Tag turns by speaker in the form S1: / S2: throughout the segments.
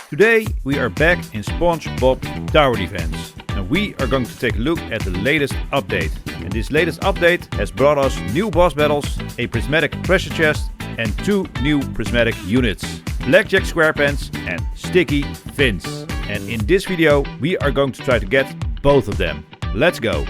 S1: Today we are back in SpongeBob Tower Defense and we are going to take a look at the latest update. And this latest update has brought us new boss battles, a Prismatic Treasure Chest and 2 new Prismatic Units, Blackjack Squarepants and Sticky Fins. And in this video we are going to try to get both of them. Let's go!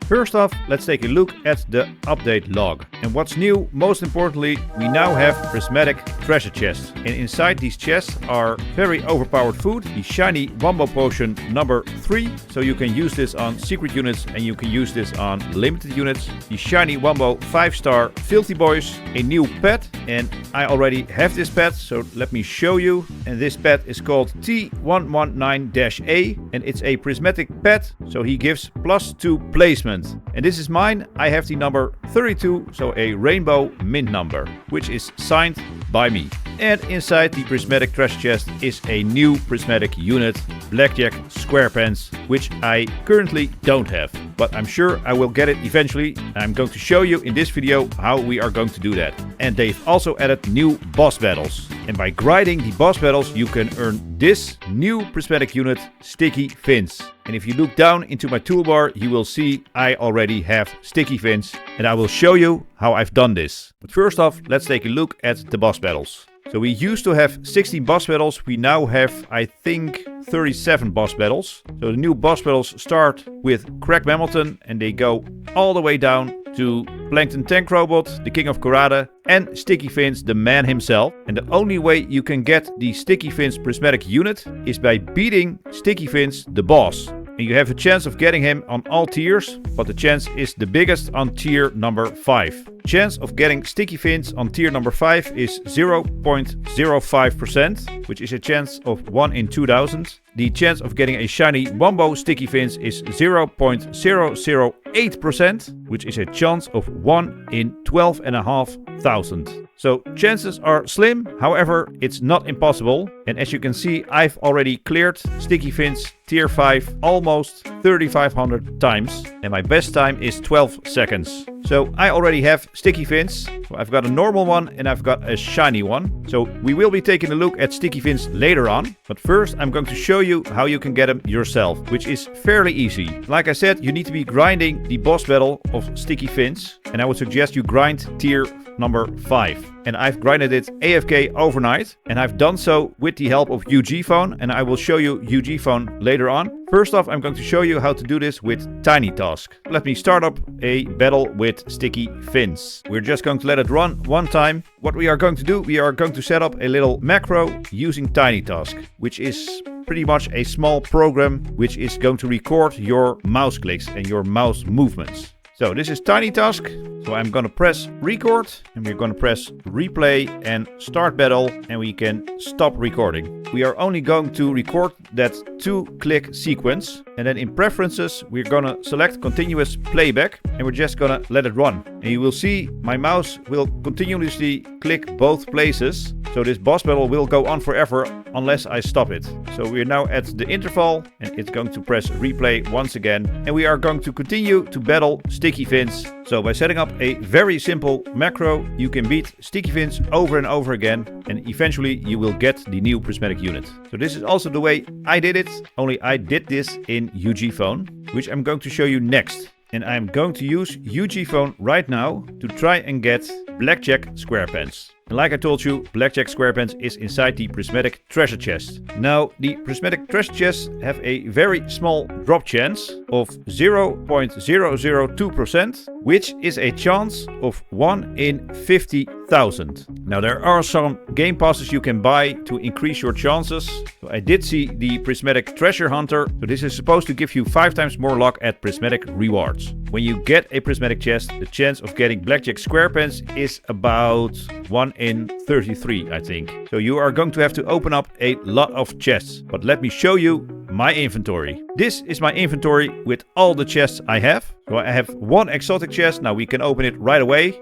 S1: First off, let's take a look at the update log. And what's new, most importantly, we now have Prismatic Treasure Chests. And inside these chests are very overpowered food, the shiny Wombo Potion number 3. So you can use this on secret units and you can use this on limited units. The shiny Wombo 5-star Filthy Boys, a new pet. And I already have this pet, so let me show you. And this pet is called T119-A. And it's a prismatic pet, so he gives +2 placement. And this is mine. I have the number 32, so a rainbow mint number, which is signed by me. And inside the Prismatic Treasure Chest is a new Prismatic unit, Blackjack Squarepants, which I currently don't have. But I'm sure I will get it eventually. I'm going to show you in this video how we are going to do that. And they've also added new boss battles. And by grinding the boss battles, you can earn this new Prismatic unit, Sticky Fins. And if you look down into my toolbar, you will see I already have Sticky Fins. And I will show you how I've done this. But first off, let's take a look at the boss battles. So we used to have 16 boss battles. We now have, I think, 37 boss battles. So the new boss battles start with Craig Hamilton and they go all the way down to Plankton Tank Robot, the King of Karate, and Sticky Fins, the man himself. And the only way you can get the Sticky Fins Prismatic unit is by beating Sticky Fins, the boss. And you have a chance of getting him on all tiers, but the chance is the biggest on tier number 5. Chance of getting Sticky Fins on tier number 5 is 0.05%, which is a chance of 1 in 2000. The chance of getting a shiny Wombo Sticky Fins is 0.008%, which is a chance of 1 in 12,500. So chances are slim, however, it's not impossible. And as you can see, I've already cleared Sticky Fins tier 5 almost 3,500 times. And my best time is 12 seconds. So I already have Sticky Fins. So I've got a normal one and I've got a shiny one. So we will be taking a look at Sticky Fins later on. But first I'm going to show you how you can get them yourself, which is fairly easy. Like I said, you need to be grinding the boss battle of Sticky Fins. And I would suggest you grind tier number 5. And I've grinded it AFK overnight. And I've done so with the help of UG Phone. And I will show you UG Phone later on. First off, I'm going to show you how to do this with Tiny Task. Let me start up a battle with Sticky Fins. We're just going to let it run one time. What we are going to do, we are going to set up a little macro using Tiny Task, which is pretty much a small program which is going to record your mouse clicks and your mouse movements. So this is Tiny Task. So I'm going to press record and we're going to press replay and start battle and we can stop recording. We are only going to record that 2-click sequence and then in preferences we're going to select continuous playback and we're just going to let it run. And you will see my mouse will continuously click both places. So this boss battle will go on forever unless I stop it. So we are now at the interval and it's going to press replay once again. And we are going to continue to battle Sticky Fins. So by setting up a very simple macro, you can beat Sticky Fins over and over again. And eventually you will get the new Prismatic unit. So this is also the way I did it. Only I did this in UG Phone, which I'm going to show you next. And I'm going to use UG Phone right now to try and get Blackjack Squarepants. And like I told you, Blackjack Squarepants is inside the Prismatic Treasure Chest. Now, the Prismatic Treasure Chests have a very small drop chance of 0.002%, which is a chance of 1 in 50,000. Now, there are some game passes you can buy to increase your chances. So I did see the Prismatic Treasure Hunter. So this is supposed to give you 5 times more luck at Prismatic rewards. When you get a Prismatic chest, the chance of getting Blackjack Squarepants is about 1 in 33, I think. So you are going to have to open up a lot of chests. But let me show you my inventory. This is my inventory with all the chests I have. So I have 1 exotic chest. Now we can open it right away.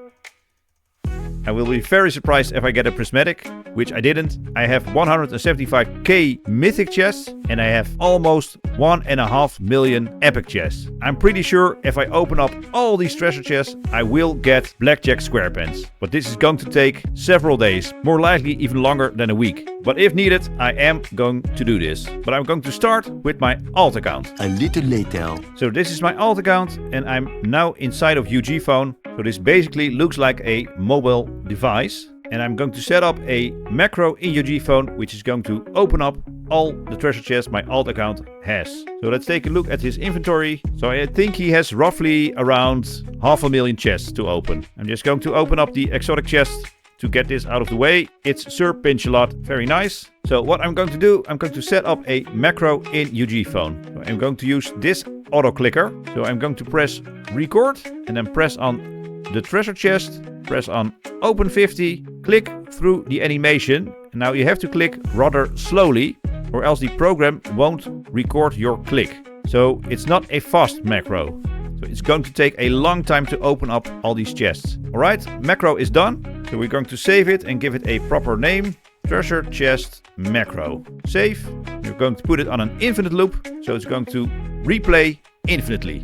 S1: I will be very surprised if I get a Prismatic. which I didn't. I have 175k mythic chests and I have almost 1.5 million epic chests. I'm pretty sure if I open up all these treasure chests, I will get blackjack square pens. But this is going to take several days, more likely even longer than a week. But if needed, I am going to do this. But I'm going to start with my alt account.
S2: A little later.
S1: So this is my alt account and I'm now inside of UG Phone. So this basically looks like a mobile device. And I'm going to set up a macro in UG Phone, which is going to open up all the treasure chests my alt account has. So let's take a look at his inventory. So I think he has roughly around 500,000 chests to open. I'm just going to open up the exotic chest to get this out of the way. It's Sir Pinch-a-Lot, very nice. So what I'm going to do, I'm going to set up a macro in UG Phone. So I'm going to use this auto clicker. So I'm going to press record and then press on the treasure chest, press on open 50, click through the animation. And now you have to click rather slowly or else the program won't record your click. So it's not a fast macro. So it's going to take a long time to open up all these chests. All right, macro is done. So we're going to save it and give it a proper name. Treasure chest macro. Save. We're going to put it on an infinite loop. So it's going to replay infinitely.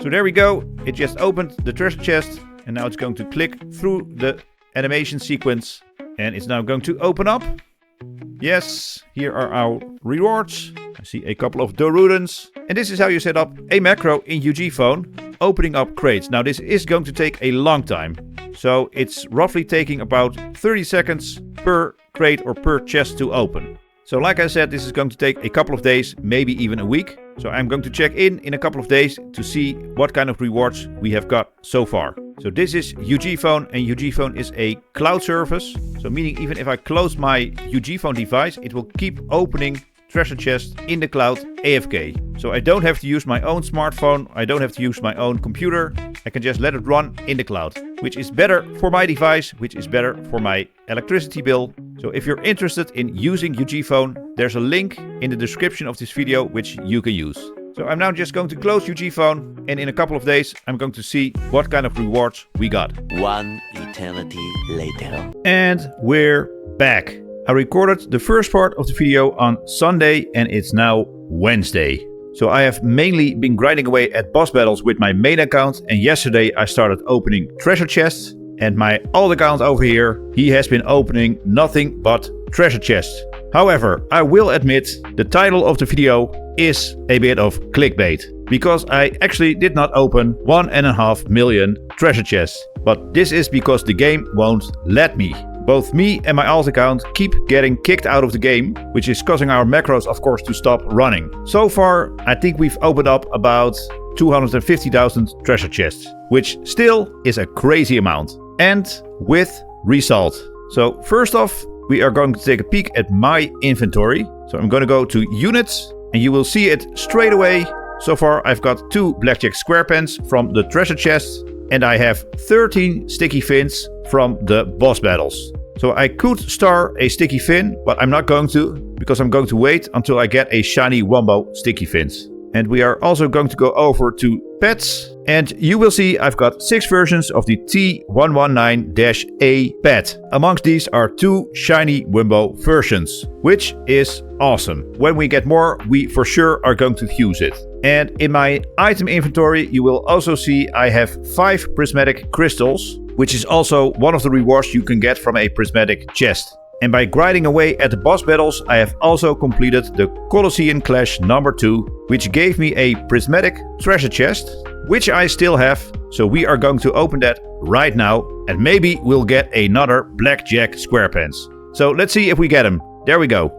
S1: So there we go. It just opened the treasure chest. And now it's going to click through the animation sequence. And it's now going to open up. Yes, here are our rewards. I see a couple of Dorudans. And this is how you set up a macro in UG Phone, opening up crates. Now this is going to take a long time. So it's roughly taking about 30 seconds per crate or per chest to open. So like I said, this is going to take a couple of days, maybe even a week. So I'm going to check in a couple of days to see what kind of rewards we have got so far. So this is UG Phone, and UG Phone is a cloud service. So meaning even if I close my UG Phone device, it will keep opening treasure chests in the cloud AFK. So I don't have to use my own smartphone, I don't have to use my own computer. I can just let it run in the cloud, which is better for my device, which is better for my electricity bill. So if you're interested in using UG Phone, there's a link in the description of this video which you can use. So I'm now just going to close UG Phone, and in a couple of days I'm going to see what kind of rewards we got.
S2: One eternity later.
S1: And we're back. I recorded the first part of the video on Sunday and it's now Wednesday. So I have mainly been grinding away at boss battles with my main account, and yesterday I started opening treasure chests. And my alt account over here, he has been opening nothing but treasure chests. However, I will admit the title of the video is a bit of clickbait, because I actually did not open 1.5 million treasure chests. But this is because the game won't let me. Both me and my alt account keep getting kicked out of the game, which is causing our macros, of course, to stop running. So far, I think we've opened up about 250,000 treasure chests, which still is a crazy amount. And with result. So first off, we are going to take a peek at my inventory. So I'm going to go to units and you will see it straight away. So far, I've got 2 blackjack square pens from the treasure chests. And I have 13 sticky fins from the boss battles. So I could star a sticky fin, but I'm not going to, because I'm going to wait until I get a shiny Wombo sticky fins. And we are also going to go over to pets. And you will see I've got 6 versions of the T119-A pet. Amongst these are 2 shiny Wombo versions, which is awesome. When we get more, we for sure are going to use it. And in my item inventory, you will also see I have 5 prismatic crystals, which is also one of the rewards you can get from a prismatic chest. And by grinding away at the boss battles, I have also completed the Colosseum Clash number 2, which gave me a prismatic treasure chest, which I still have. So we are going to open that right now, and maybe we'll get another blackjack square pens. So let's see if we get them. There we go.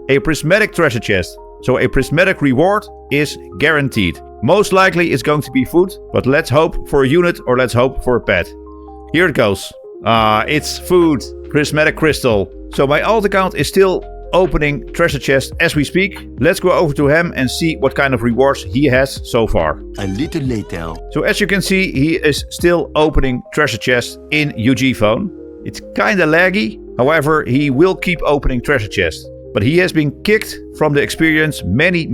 S1: A prismatic treasure chest. So a prismatic reward is guaranteed. Most likely it's going to be food, but let's hope for a unit or let's hope for a pet. Here it goes. It's food. Prismatic crystal. So my alt account is still opening treasure chests as we speak. Let's go over to him and see what kind of rewards he has so far.
S2: A little later.
S1: So as you can see, he is still opening treasure chests in UG Phone. It's kinda laggy. However, he will keep opening treasure chests. But he has been kicked from the experience many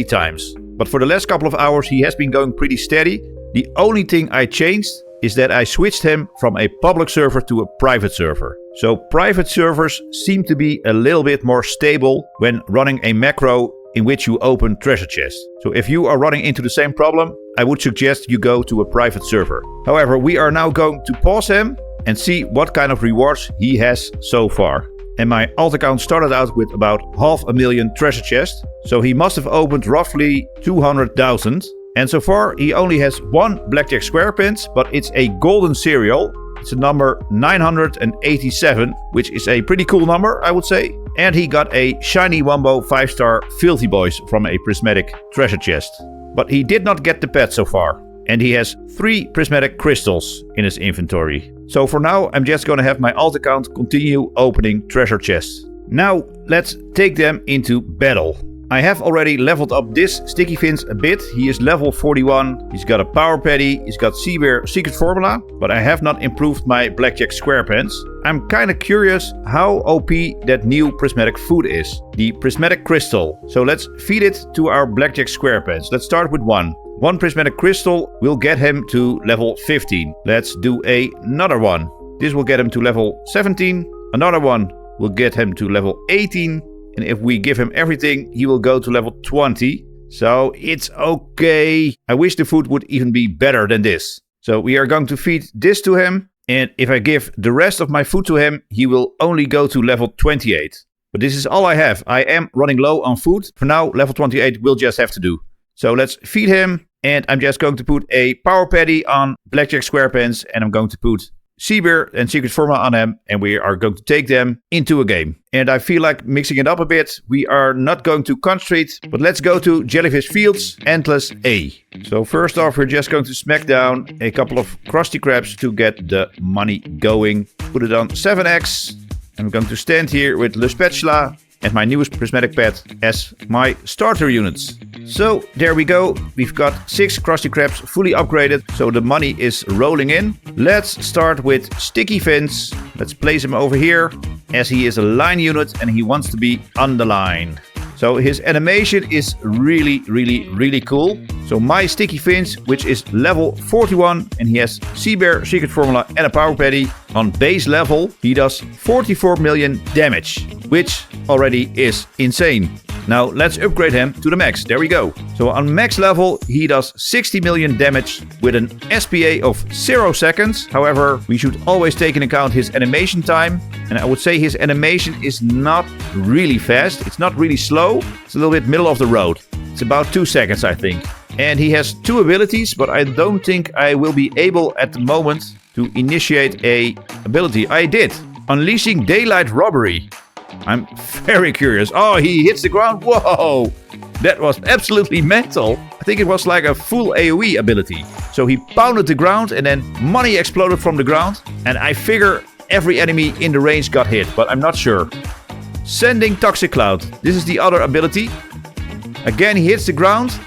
S1: times. But for the last couple of hours, he has been going pretty steady. The only thing I changed is that I switched him from a public server to a private server. So private servers seem to be a little bit more stable when running a macro in which you open treasure chests. So if you are running into the same problem, I would suggest you go to a private server. However, we are now going to pause him and see what kind of rewards he has so far. And my alt account started out with about 500,000 treasure chests. So he must have opened roughly 200,000. And so far he only has one blackjack square pins, but it's a golden serial. It's a number 987, which is a pretty cool number, I would say. And he got a shiny Wombo 5-star Filthy Boys from a Prismatic Treasure Chest. But he did not get the pet so far. And he has 3 prismatic crystals in his inventory. So for now, I'm just gonna have my alt account continue opening treasure chests. Now, let's take them into battle. I have already leveled up this Sticky Fins a bit. He is level 41. He's got a Power Patty. He's got Sea Bear Secret Formula. But I have not improved my Blackjack Square Pants. I'm kind of curious how OP that new prismatic food is. The Prismatic Crystal. So let's feed it to our Blackjack Square Pants. Let's start with one. One Prismatic Crystal will get him to level 15. Let's do another one. This will get him to level 17. Another one will get him to level 18. And if we give him everything, he will go to level 20. So it's okay. I wish the food would even be better than this. So we are going to feed this to him. And if I give the rest of my food to him, he will only go to level 28. But this is all I have. I am running low on food. For now, level 28 will just have to do. So let's feed him. And I'm just going to put a Power Patty on Blackjack Square Pants. And I'm going to put Sea Bear and Secret Formula on them, and we are going to take them into a game. And I feel like mixing it up a bit. We are not going to concentrate, but let's go to Jellyfish Fields, Endless A. So first off, we're just going to smack down a couple of Krusty Krabs to get the money going. Put it on 7x. I'm going to stand here with Le Spatula and my newest prismatic pet as my starter units. So there we go. We've got 6 Krusty Krabs fully upgraded, so the money is rolling in. Let's start with Sticky Fins. Let's place him over here as he is a line unit and he wants to be on the line. So his animation is really cool. So my Sticky Fins, which is level 41, and he has Sea Bear, Secret Formula and a Power Patty. On base level, he does 44 million damage, which already is insane. Now let's upgrade him to the max. There we go. So on max level, he does 60 million damage with an SPA of 0 seconds. However, we should always take into account his animation time. And I would say his animation is not really fast. It's not really slow. It's a little bit middle of the road. It's about 2 seconds, I think. And he has 2 abilities, but I don't think I will be able at the moment to initiate a ability. I did. Unleashing Daylight Robbery. I'm very curious. Oh, he hits the ground. Whoa! That was absolutely mental. I think it was like a full AoE ability. So he pounded the ground and then money exploded from the ground. And I figure every enemy in the range got hit, but I'm not sure. Sending Toxic Cloud. This is the other ability. Again, he hits the ground.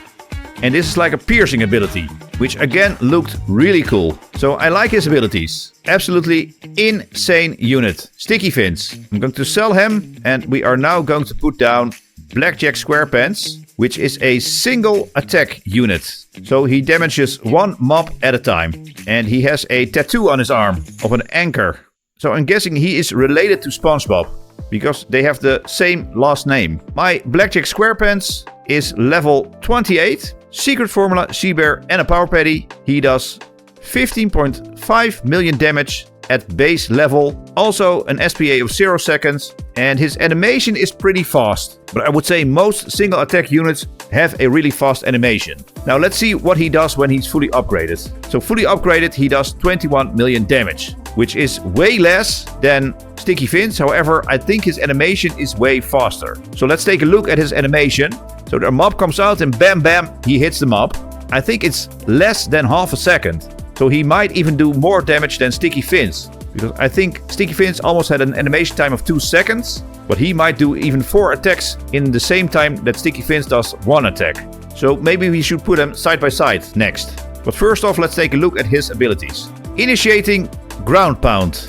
S1: And this is like a piercing ability, which again looked really cool. So I like his abilities. Absolutely insane unit. Sticky Fins. I'm going to sell him. And we are now going to put down Blackjack Square Pants, which is a single attack unit. So he damages 1 mob at a time. And he has a tattoo on his arm of an anchor. So I'm guessing he is related to SpongeBob, because they have the same last name. My Blackjack Square Pants is level 28. Secret Formula, Sea Bear and a Power Patty. He does 15.5 million damage at base level. Also an SPA of 0 seconds. And his animation is pretty fast. But I would say most single attack units have a really fast animation. Now let's see what he does when he's fully upgraded. So fully upgraded, he does 21 million damage, which is way less than Sticky Fins. However, I think his animation is way faster. So let's take a look at his animation. So the mob comes out and bam bam, he hits the mob. I think it's less than half a second. So he might even do more damage than Sticky Fins. Because I think Sticky Fins almost had an animation time of 2 seconds. But he might do even 4 attacks in the same time that Sticky Fins does 1 attack. So maybe we should put them side by side next. But first off, let's take a look at his abilities. Initiating Ground Pound.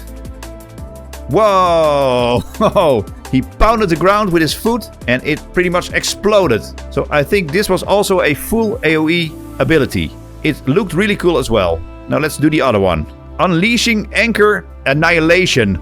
S1: Whoa! He pounded the ground with his foot and it pretty much exploded. So I think this was also a full AoE ability. It looked really cool as well. Now let's do the other one. Unleashing Anchor Annihilation.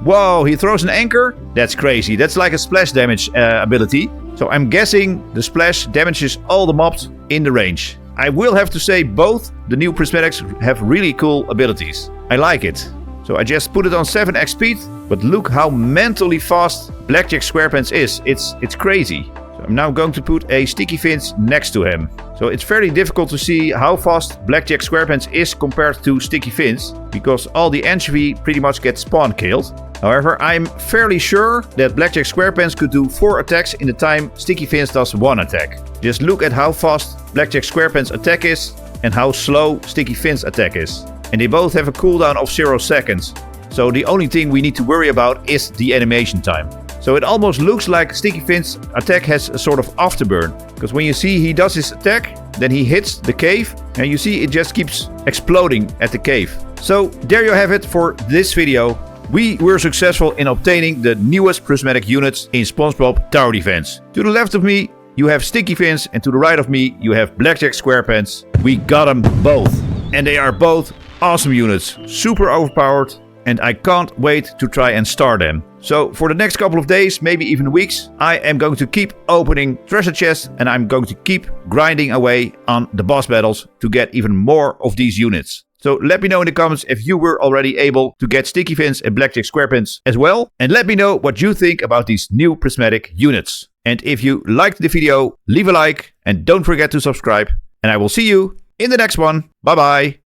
S1: Whoa, he throws an anchor? That's crazy. That's like a splash damage ability. So I'm guessing the splash damages all the mobs in the range. I will have to say both the new prismatics have really cool abilities. I like it. So I just put it on 7x speed, but look how mentally fast Blackjack Squarepants is. It's crazy. So I'm now going to put a Sticky Fins next to him. So it's very difficult to see how fast Blackjack Squarepants is compared to Sticky Fins, because all the anchovy pretty much get spawn killed. However, I'm fairly sure that Blackjack Squarepants could do 4 attacks in the time Sticky Fins does 1 attack. Just look at how fast Blackjack Squarepants attack is and how slow Sticky Fins attack is. And they both have a cooldown of 0 seconds. So the only thing we need to worry about is the animation time. So it almost looks like Sticky Fins' attack has a sort of afterburn. Because when you see he does his attack, then he hits the cave, and you see it just keeps exploding at the cave. So there you have it for this video. We were successful in obtaining the newest prismatic units in SpongeBob Tower Defense. To the left of me, you have Sticky Fins, and to the right of me, you have Blackjack Squarepants. We got them both. And they are both awesome units, super overpowered, and I can't wait to try and star them. So for the next couple of days, maybe even weeks, I am going to keep opening treasure chests, and I'm going to keep grinding away on the boss battles to get even more of these units. So let me know in the comments if you were already able to get Sticky Fins and Blackjack Squarepants as well. And let me know what you think about these new prismatic units. And if you liked the video, leave a like and don't forget to subscribe. And I will see you in the next one. Bye bye.